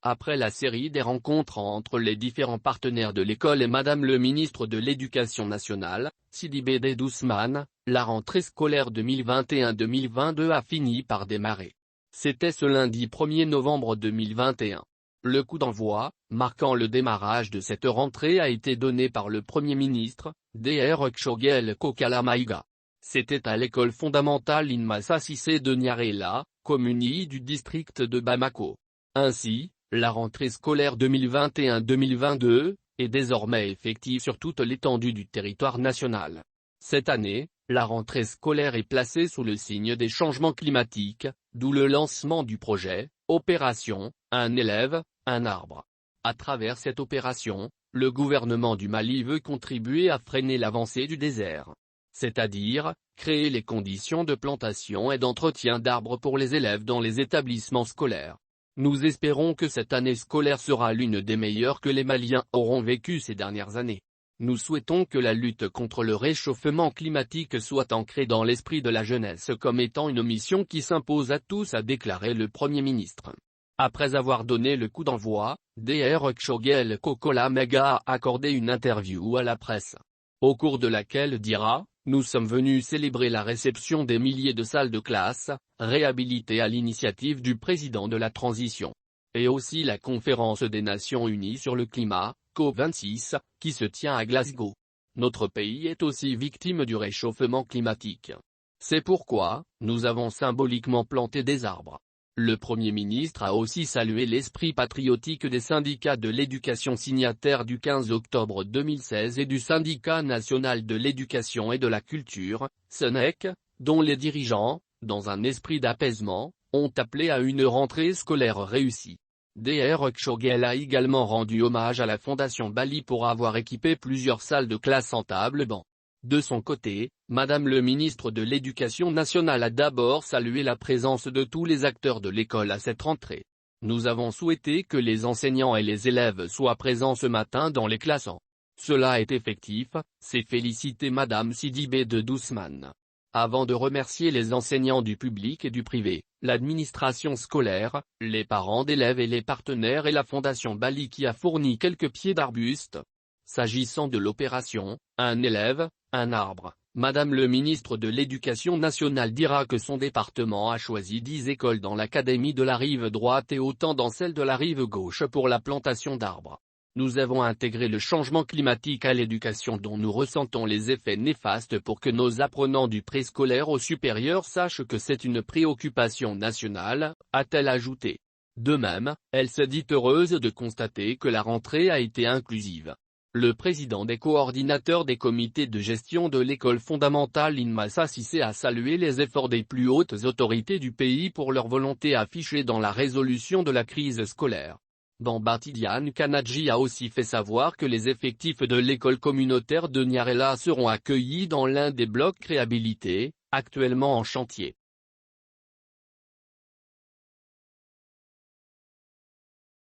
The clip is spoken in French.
Après la série des rencontres entre les différents partenaires de l'école et Madame le ministre de l'Éducation nationale, Sidi Bed Ousmane, la rentrée scolaire 2021-2022 a fini par démarrer. C'était ce lundi 1er novembre 2021. Le coup d'envoi, marquant le démarrage de cette rentrée, a été donné par le Premier ministre, Dr Tchogel Kokala Maïga. C'était à l'école fondamentale Inmassa Cissé de Niarela, commune I du district de Bamako. Ainsi, la rentrée scolaire 2021-2022 est désormais effective sur toute l'étendue du territoire national. Cette année, la rentrée scolaire est placée sous le signe des changements climatiques, d'où le lancement du projet « Opération, un élève, un arbre ». À travers cette opération, le gouvernement du Mali veut contribuer à freiner l'avancée du désert. C'est-à-dire, créer les conditions de plantation et d'entretien d'arbres pour les élèves dans les établissements scolaires. Nous espérons que cette année scolaire sera l'une des meilleures que les Maliens auront vécues ces dernières années. Nous souhaitons que la lutte contre le réchauffement climatique soit ancrée dans l'esprit de la jeunesse comme étant une mission qui s'impose à tous, a déclaré le Premier ministre. Après avoir donné le coup d'envoi, Dr Tchogel Kokala Maïga a accordé une interview à la presse, au cours de laquelle dira: nous sommes venus célébrer la réception des milliers de salles de classe, réhabilitées à l'initiative du président de la transition. Et aussi la conférence des Nations Unies sur le climat, COP26, qui se tient à Glasgow. Notre pays est aussi victime du réchauffement climatique. C'est pourquoi, nous avons symboliquement planté des arbres. Le Premier ministre a aussi salué l'esprit patriotique des syndicats de l'éducation signataires du 15 octobre 2016 et du Syndicat national de l'éducation et de la culture, SNEC, dont les dirigeants, dans un esprit d'apaisement, ont appelé à une rentrée scolaire réussie. Dr Tchogel a également rendu hommage à la Fondation Bali pour avoir équipé plusieurs salles de classe en table-banc. De son côté, Madame le ministre de l'Éducation nationale a d'abord salué la présence de tous les acteurs de l'école à cette rentrée. Nous avons souhaité que les enseignants et les élèves soient présents ce matin dans les classes. Cela est effectif, s'est félicité Madame Sidi Bed Ousmane. Avant de remercier les enseignants du public et du privé, l'administration scolaire, les parents d'élèves et les partenaires et la Fondation Bali qui a fourni quelques pieds d'arbustes. S'agissant de l'opération « Un élève, un arbre », Madame le ministre de l'Éducation nationale dira que son département a choisi 10 écoles dans l'académie de la rive droite et autant dans celle de la rive gauche pour la plantation d'arbres. Nous avons intégré le changement climatique à l'éducation dont nous ressentons les effets néfastes pour que nos apprenants du préscolaire au supérieur sachent que c'est une préoccupation nationale, a-t-elle ajouté. De même, elle se dit heureuse de constater que la rentrée a été inclusive. Le président des coordinateurs des comités de gestion de l'école fondamentale Inmassa Cissé a salué les efforts des plus hautes autorités du pays pour leur volonté affichée dans la résolution de la crise scolaire. Bamba Tidiane Kanadji a aussi fait savoir que les effectifs de l'école communautaire de Niarela seront accueillis dans l'un des blocs réhabilités, actuellement en chantier.